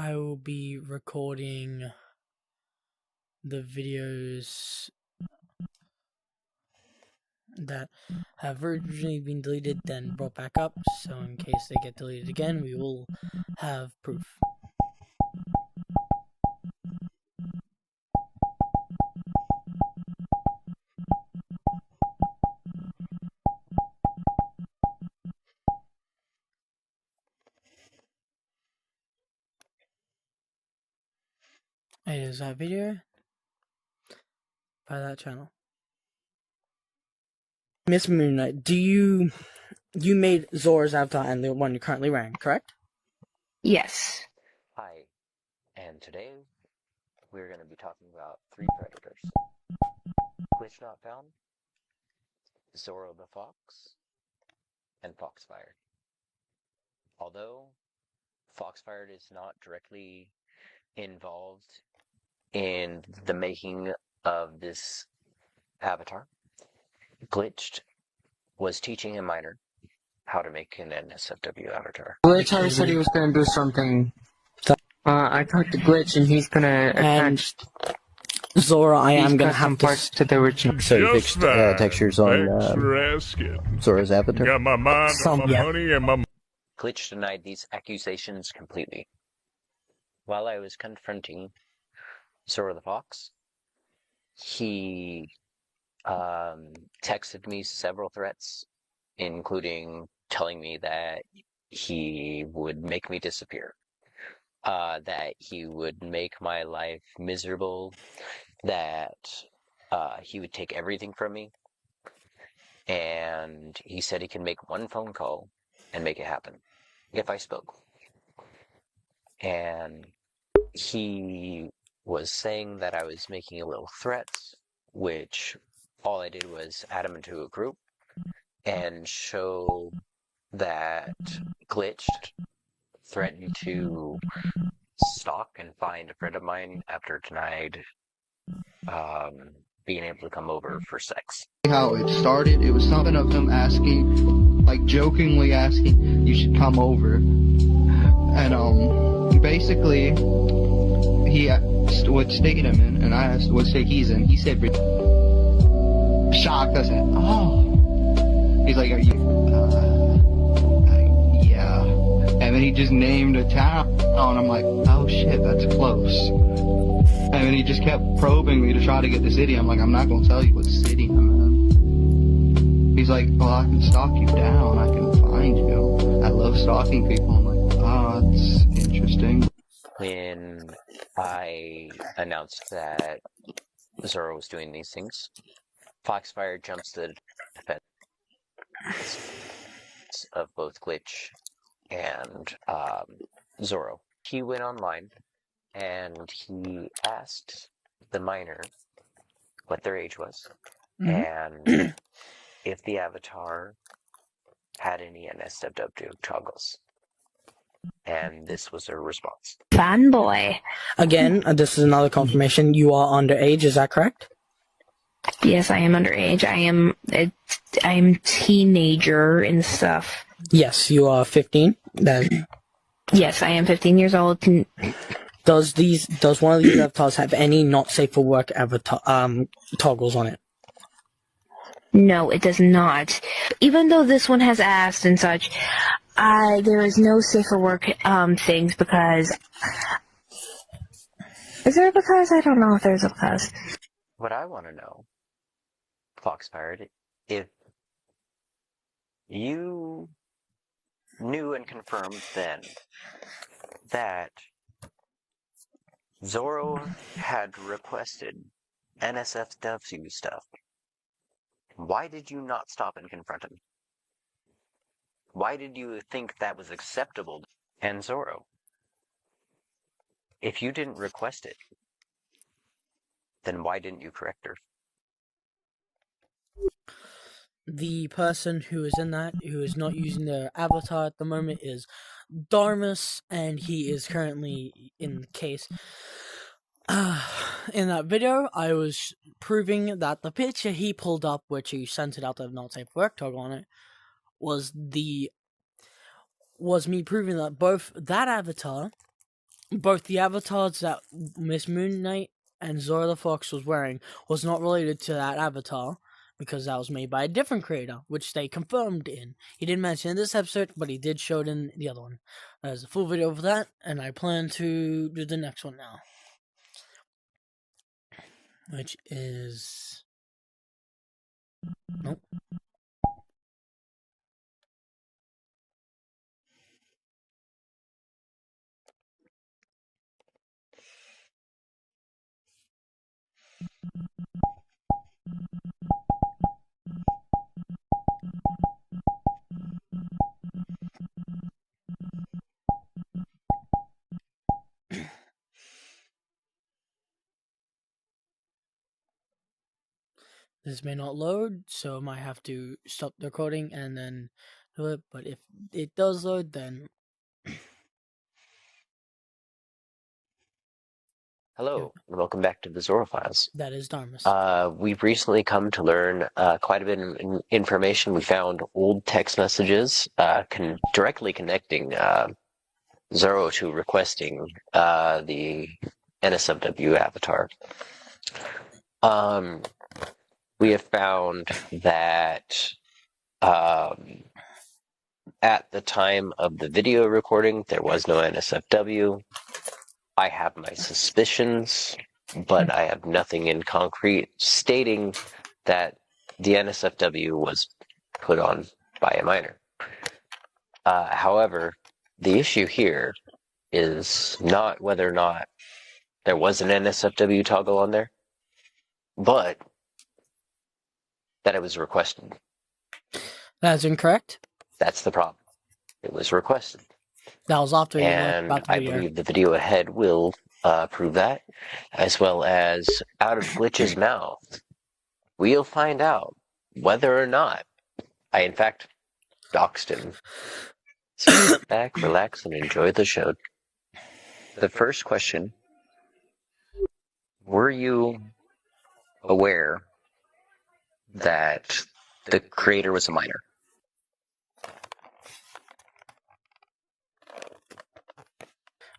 I will be recording the videos that have originally been deleted, then brought back up, so in case they get deleted again, we will have proof. It is that video by that channel. Miss Moonlight, you made Zora's avatar and the one you're currently wearing, correct? Yes. Hi, and today we're going to be talking about 3 predators. Glitch Not Found, Zoro the Fox, and Foxfire. Although Foxfire is not directly involved in the making of this avatar, Glitched was teaching a miner how to make an NSFW avatar. Glitch said he was going to do something. I talked to Glitch and he's going to attach Zora, I am going to have parts to the original. So you fixed textures on Zora's avatar? Got my mind, my money, and my... Glitch denied these accusations completely. While I was confronting Zora the Fox, he texted me several threats, including telling me that he would make me disappear, that he would make my life miserable, that he would take everything from me, and he said he can make one phone call and make it happen if I spoke. And he was saying that I was making little threats, which all I did was add him into a group and show that Glitched threatened to stalk and find a friend of mine after denied being able to come over for sex. How it started, it was something of him asking, like jokingly asking, you should come over. And basically, he asked what state I'm in, and I asked what state he's in. He said, shocked. I said, oh. He's like, are you, yeah. And then he just named a town, and I'm like, oh shit, that's close. And then he just kept probing me to try to get the city. I'm like, I'm not going to tell you what city I'm in. He's like, well, I can stalk you down. I can find you. I love stalking people. I'm like, oh, that's interesting. When I announced that Zoro was doing these things, Foxfire jumps to the defense of both Glitch and Zoro. He went online and he asked the miner what their age was and if the avatar had any NSFW toggles. And this was their response. Fanboy. Again, this is another confirmation. You are underage, is that correct? Yes, I am underage. I am teenager and stuff. Yes, you are 15. Yes, I am 15 years old. Does one of these avatars have any not safe for work avatar toggles on it? No, it does not. Even though this one has asked and such, there is no safer work things because... Is there a because? I don't know if there's a because. What I want to know, Foxfire, if you knew and confirmed then that Zoro had requested NSFW stuff, why did you not stop and confront him? Why did you think that was acceptable? And Zoro, if you didn't request it, then why didn't you correct her? The person who is in that, who is not using their avatar at the moment, is Darmus, and he is currently in the case. In that video, I was proving that the picture he pulled up, which he sent it out to have not safe work toggle on it, was me proving that both that avatar both the avatars that Miss Moon Knight and Zora the Fox was wearing was not related to that avatar, because that was made by a different creator, which they confirmed in. He didn't mention in this episode, but he did show it in the other one. There's a full video for that, and I plan to do the next one now. Which is... Nope. This may not load, so I might have to stop the recording and then do it, but if it does load, then... Hello, and welcome back to the Zora Files. That is Darmus. We've recently come to learn quite a bit of information. We found old text messages directly connecting Zoro to requesting the NSFW avatar. We have found that at the time of the video recording, there was no NSFW. I have my suspicions, but I have nothing in concrete stating that the NSFW was put on by a minor. However, the issue here is not whether or not there was an NSFW toggle on there, but that it was requested. That's incorrect. That's the problem. It was requested. That was after you and about the I video. believe the video ahead will prove that, as well as out of Glitch's mouth. We'll find out whether or not I, in fact, doxed him. So sit back, relax, and enjoy the show. The first question, were you aware that the creator was a minor?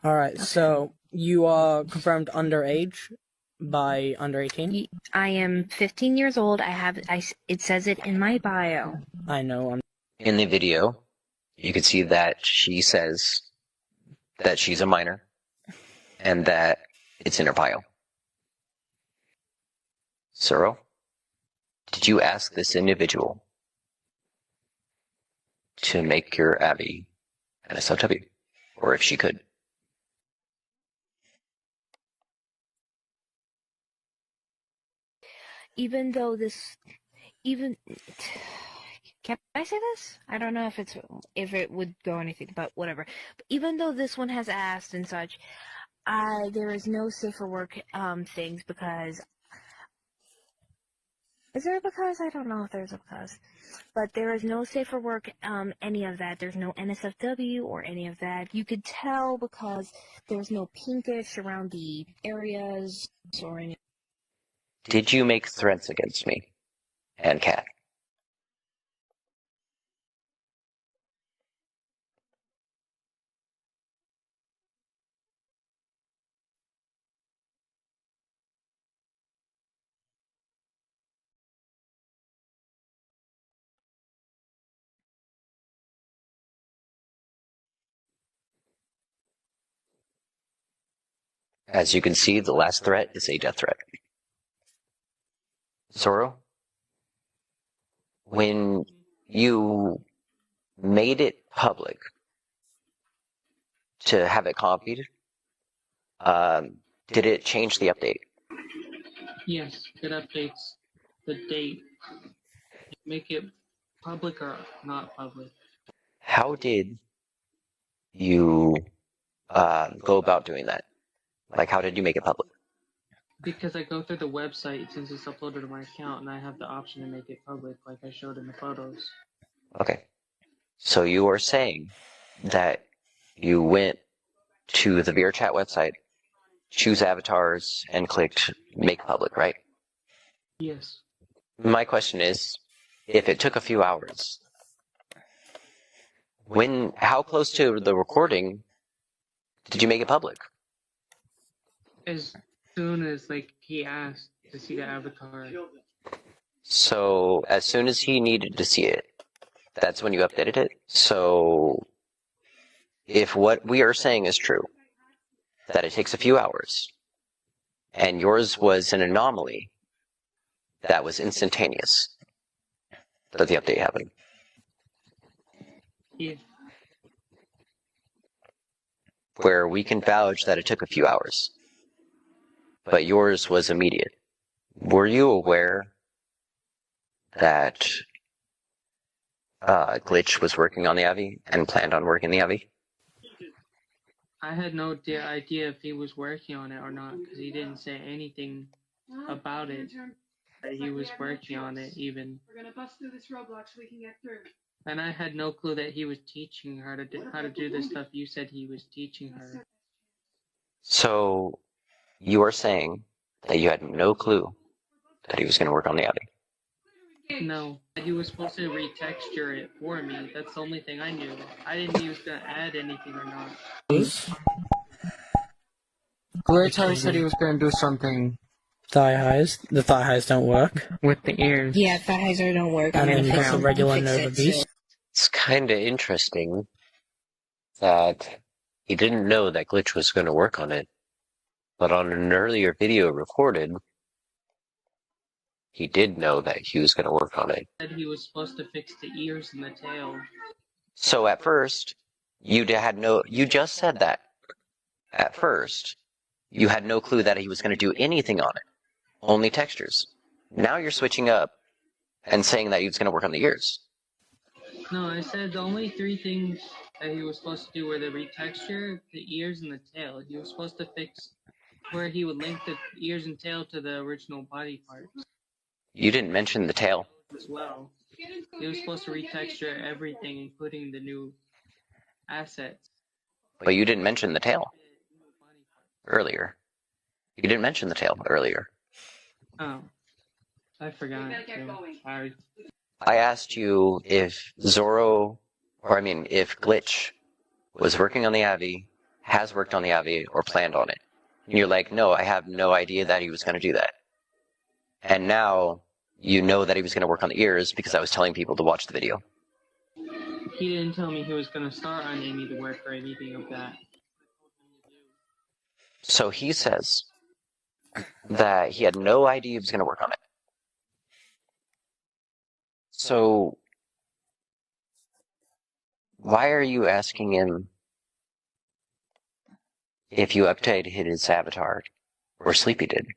Alright, so you are confirmed underage by under 18? I am 15 years old. It says it in my bio. I know. In the video, you can see that she says that she's a minor and that it's in her bio. Zoro, did you ask this individual to make your Abby an SOW? Or if she could? Even though this, can I say this? I don't know if it would go anything, but whatever. But even though this one has asked and such, there is no safer work things because. Is there a because? I don't know if there's a because. But there is no safer work, any of that. There's no NSFW or any of that. You could tell because there's no pinkish around the areas or any. Did you make threats against me and Kat? As you can see, the last threat is a death threat. Zoro, when you made it public to have it copied, did it change the update? Yes, it updates the date. Make it public or not public. How did you go about doing that? Like, how did you make it public? Because I go through the website since it's uploaded to my account, and I have the option to make it public, like I showed in the photos. Okay. So you are saying that you went to the VRChat website, choose avatars, and clicked make public, right? Yes. My question is, if it took a few hours, how close to the recording did you make it public? As soon as like he asked to see the avatar. So as soon as he needed to see it, that's when you updated it? So if what we are saying is true, that it takes a few hours, and yours was an anomaly that was instantaneous, that the update happened. Yeah. Where we can vouch that it took a few hours, but yours was immediate. Were you aware that Glitch was working on the Avi and planned on working the Avi? I had no idea if he was working on it or not, because he didn't say anything about it. That he was working on it, even. We're gonna bust through this roadblock so we can get through. And I had no clue that he was teaching her how to do the stuff you said he was teaching her. So you are saying that you had no clue that he was going to work on the Avi? No, he was supposed to retexture it for me. That's the only thing I knew. I didn't know he was gonna add anything or not. Glitch said he was going to do something Thigh highs. The thigh highs don't work. with the ears. Yeah, thigh highs don't work. And I'm then gonna you fix got a it. regular Fix Nova it, Beast. It's kind of interesting that he didn't know that Glitch was going to work on it, but on an earlier video recorded, he did know that he was going to work on it. Said he was supposed to fix the ears and the tail. So at first, you just said that. At first, you had no clue that he was going to do anything on it. Only textures. Now you're switching up and saying that he was going to work on the ears. No, I said the only three things that he was supposed to do were the retexture, the ears, and the tail. He was supposed to fix where he would link the ears and tail to the original body parts You didn't mention the tail. as well. He was supposed to retexture everything, including the new assets. But you didn't mention the tail earlier. You didn't mention the tail earlier. Oh, I forgot. Sorry. I asked you if if Glitch was working on the Avi, has worked on the Avi, or planned on it. And you're like, no, I have no idea that he was going to do that. And now you know that he was going to work on the ears because I was telling people to watch the video. He didn't tell me he was going to start on any of the work or anything of that. So he says that he had no idea he was going to work on it. So why are you asking him if you updated his avatar or Sleepy did?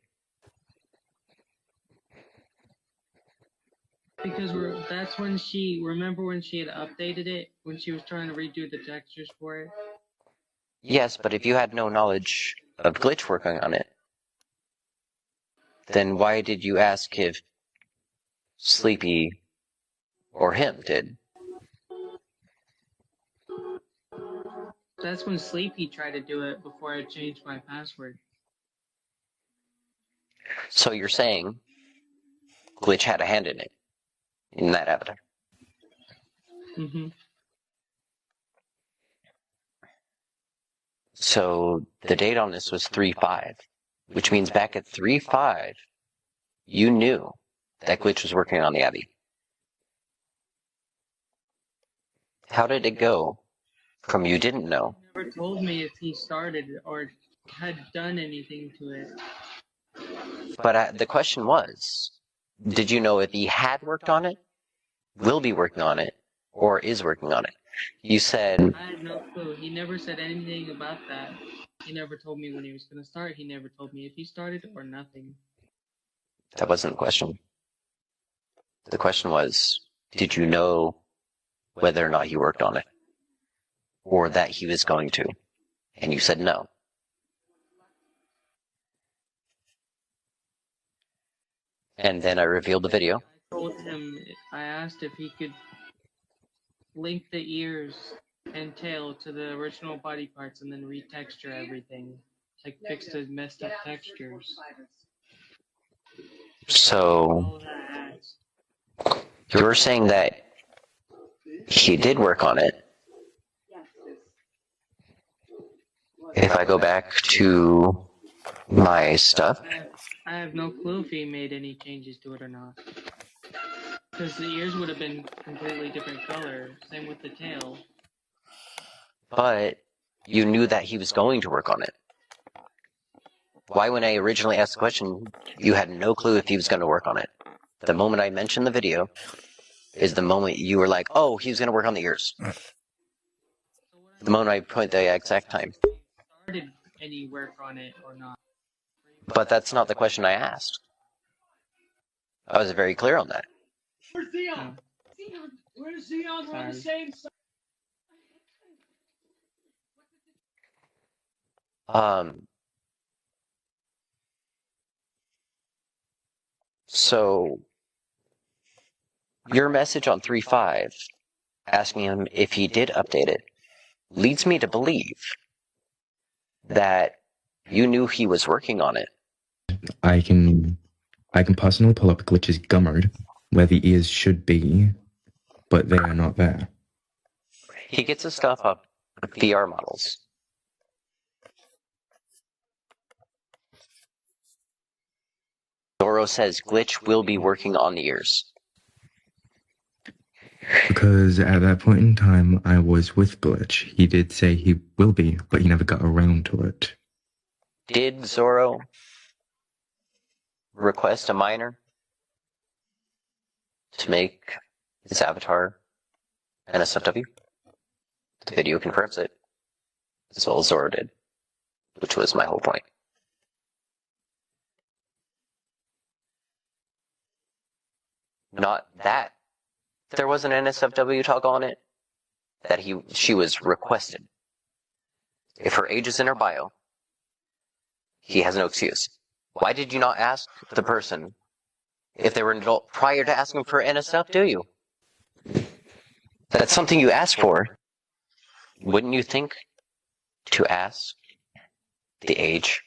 Because that's when remember when she had updated it, when she was trying to redo the textures for it? Yes, but if you had no knowledge of Glitch working on it, then why did you ask if Sleepy or him did? That's when Sleepy tried to do it before I changed my password. So you're saying Glitch had a hand in it, in that avatar? Mm-hmm. So the date on this was 3/5, which means back at 3/5, you knew that Glitch was working on the Abbey. How did it go from you didn't know? He never told me if he started or had done anything to it. But the question was, did you know if he had worked on it, will be working on it, or is working on it? You said... I had no clue. He never said anything about that. He never told me when he was going to start. He never told me if he started or nothing. That wasn't the question. The question was, did you know whether or not he worked on it? Or that he was going to? And you said no. And then I revealed the video. I told him, I asked if he could link the ears and tail to the original body parts and then retexture everything. Like fix the messed up textures. So, you're saying that he did work on it. If I go back to My stuff? I have no clue if he made any changes to it or not. Because the ears would have been completely different color. Same with the tail. But you knew that he was going to work on it. Why, when I originally asked the question, you had no clue if he was going to work on it? The moment I mentioned the video is the moment you were like, oh, he was going to work on the ears. The moment I put the exact time. Started any work on it or not? But that's not the question I asked. I was very clear on that. Where's Xeon? Xeon! Where's Xeon? We're on the same side. So, your message on 3.5, asking him if he did update it, leads me to believe that you knew he was working on it. I can personally pull up Glitch's Gummard, where the ears should be, but they are not there. He gets his stuff up VR models. Zoro says Glitch will be working on the ears. Because at that point in time, I was with Glitch. He did say he will be, but he never got around to it. Did Zoro request a miner to make his avatar NSFW? The video confirms it, as well as Zoro did, which was my whole point. Not that there was an NSFW toggle on it, that she was requested. If her age is in her bio, he has no excuse. Why did you not ask the person if they were an adult prior to asking for NSF, do you? That's something you ask for. Wouldn't you think to ask the age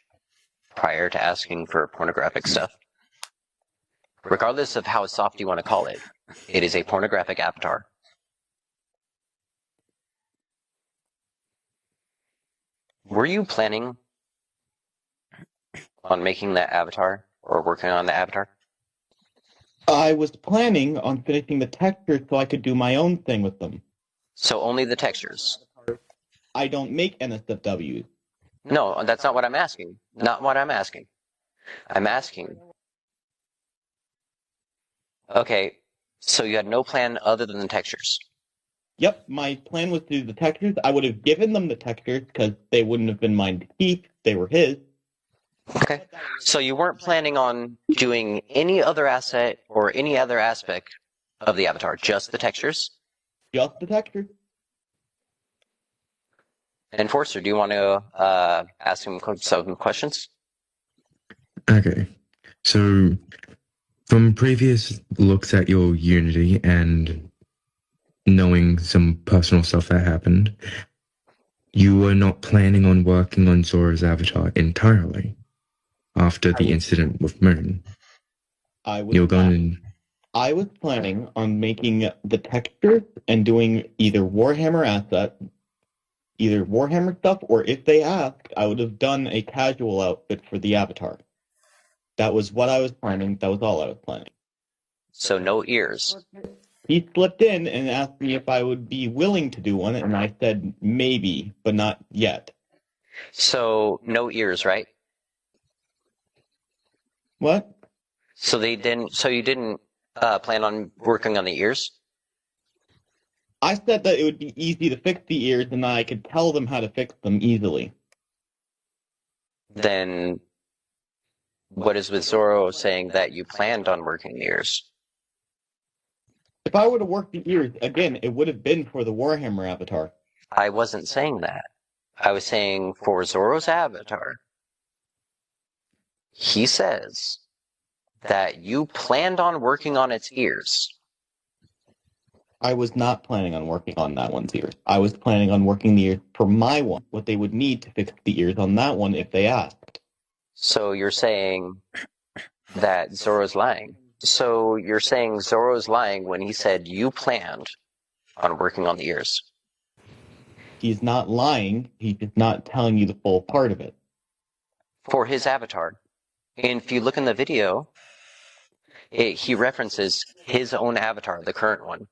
prior to asking for pornographic stuff? Regardless of how soft you want to call it, it is a pornographic avatar. Were you planning on making that avatar or working on the avatar? I was planning on finishing the textures so I could do my own thing with them. So only the textures? I don't make NSFWs. No, that's not what I'm asking. Not what I'm asking. I'm asking... Okay, so you had no plan other than the textures? Yep, my plan was to do the textures. I would have given them the textures because they wouldn't have been mine to keep. They were his. Okay, so you weren't planning on doing any other asset or any other aspect of the avatar, just the textures? Just the textures. Enforcer, do you want to ask him some questions? Okay, so from previous looks at your Unity and knowing some personal stuff that happened, you were not planning on working on Zora's avatar entirely after the incident with Moon. I was planning on making the textures and doing either Warhammer stuff, or if they asked, I would have done a casual outfit for the avatar. That was what I was planning. That was all I was planning. So no ears. He slipped in and asked me if I would be willing to do one, and I said maybe, but not yet. So no ears, right? What? So you didn't plan on working on the ears? I said that it would be easy to fix the ears and that I could tell them how to fix them easily. Then what is with Zoro saying that you planned on working the ears? If I were to work the ears, again, it would have been for the Warhammer avatar. I wasn't saying that. I was saying for Zoro's avatar. He says that you planned on working on its ears. I was not planning on working on that one's ears. I was planning on working the ears for my one, what they would need to fix the ears on that one if they asked. So you're saying that Zoro's lying. So you're saying Zoro's lying when he said you planned on working on the ears. He's not lying, he's just not telling you the full part of it. for his avatar. And if you look in the video, he references his own avatar, the current one,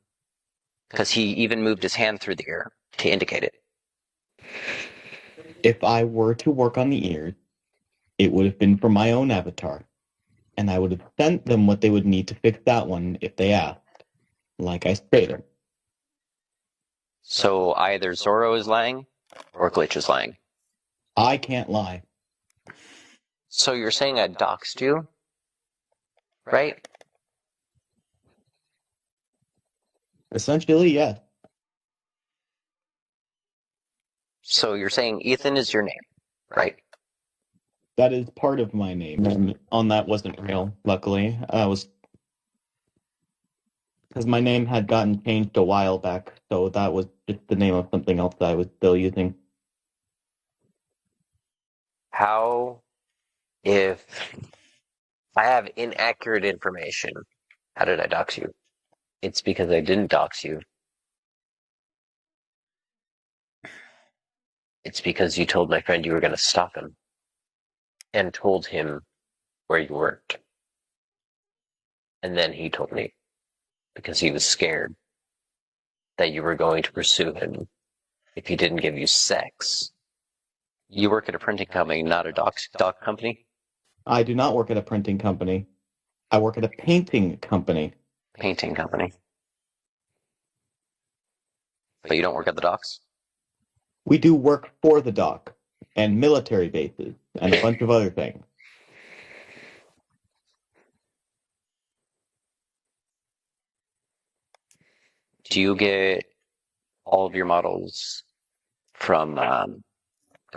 because he even moved his hand through the ear to indicate it. If I were to work on the ears, it would have been for my own avatar, and I would have sent them what they would need to fix that one if they asked, like I stated. So either Zoro is lying, or Glitch is lying. I can't lie. So you're saying I doxed you, right? Essentially, yes. So you're saying Ethan is your name, right? That is part of my name. And on that wasn't real, luckily. Because my name had gotten changed a while back, so that was just the name of something else that I was still using. How, if I have inaccurate information, how did I dox you? It's because I didn't dox you. It's because you told my friend you were going to stop him and told him where you worked. And then he told me because he was scared that you were going to pursue him if he didn't give you sex. You work at a printing company, not a doc company? I do not work at a printing company. I work at a painting company. Painting company. But you don't work at the docks? We do work for the dock, and military bases, and a bunch of other things. Do you get all of your models from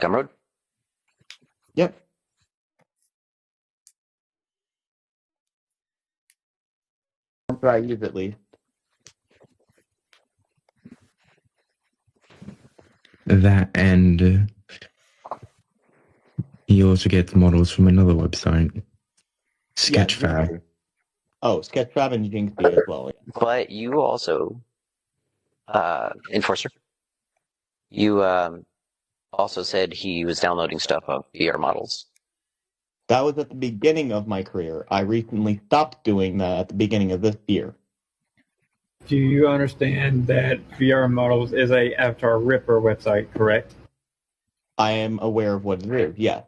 Gumroad? Yep. That I use at least. That and he also gets models from another website, Sketchfab. Yeah, oh, Sketchfab and Jinxie as well. Yeah. But you also, Enforcer, you also said he was downloading stuff of VR models. That was at the beginning of my career. I recently stopped doing that at the beginning of this year. Do you understand that VR Models is a Avatar Ripper website, correct? I am aware of what it is, yes.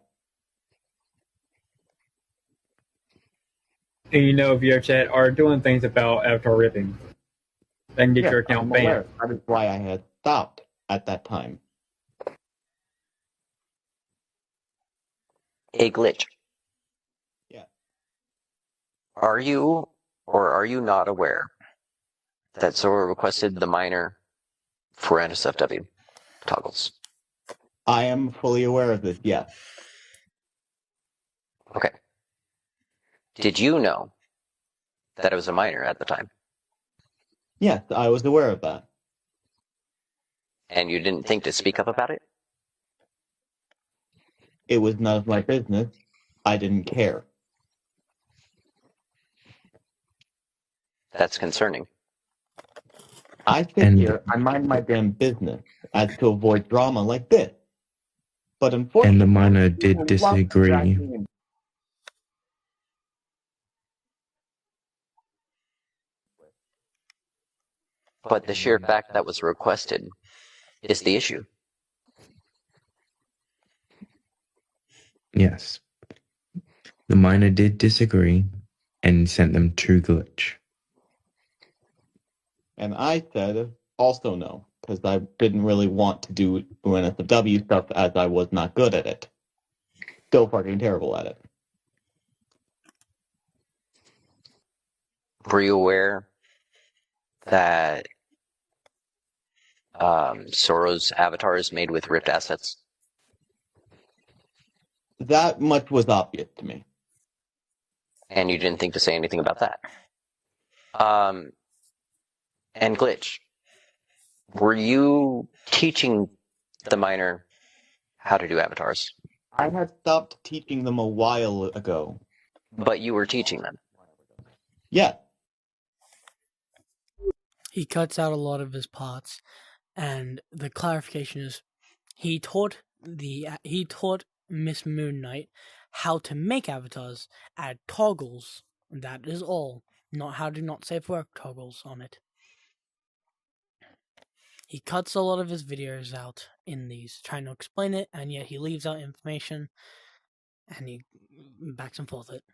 And you know VRChat are doing things about Avatar ripping. They can get Yes, your account I'm banned. aware. That is why I had stopped at that time. A glitch. Yeah. Are you or are you not aware that Zoro requested the minor for NSFW toggles? I am fully aware of this, yes. Okay. Did you know that it was a minor at the time? Yes, I was aware of that. And you didn't think to speak up about it? It was none of my business. I didn't care. That's concerning. I sit here, I mind my damn business as to avoid drama like this. But unfortunately, And the minor did disagree. But the sheer fact that was requested is the issue. Yes. The minor did disagree and sent them to Glitch. And I said also no, because I didn't really want to do NSFW stuff as I was not good at it. Still fucking terrible at it. Were you aware that Zoro's avatar is made with ripped assets? That much was obvious to me. And you didn't think to say anything about that. And Glitch, were you teaching the minor how to do avatars? I had stopped teaching them a while ago. But you were teaching them? Yeah. He cuts out a lot of his parts, and the clarification is he taught Miss Moon Knight how to make avatars, add toggles, and that is all. Not how to not safe work toggles on it. He cuts a lot of his videos out in these, trying to explain it, and yet he leaves out information, and he backs and forth it.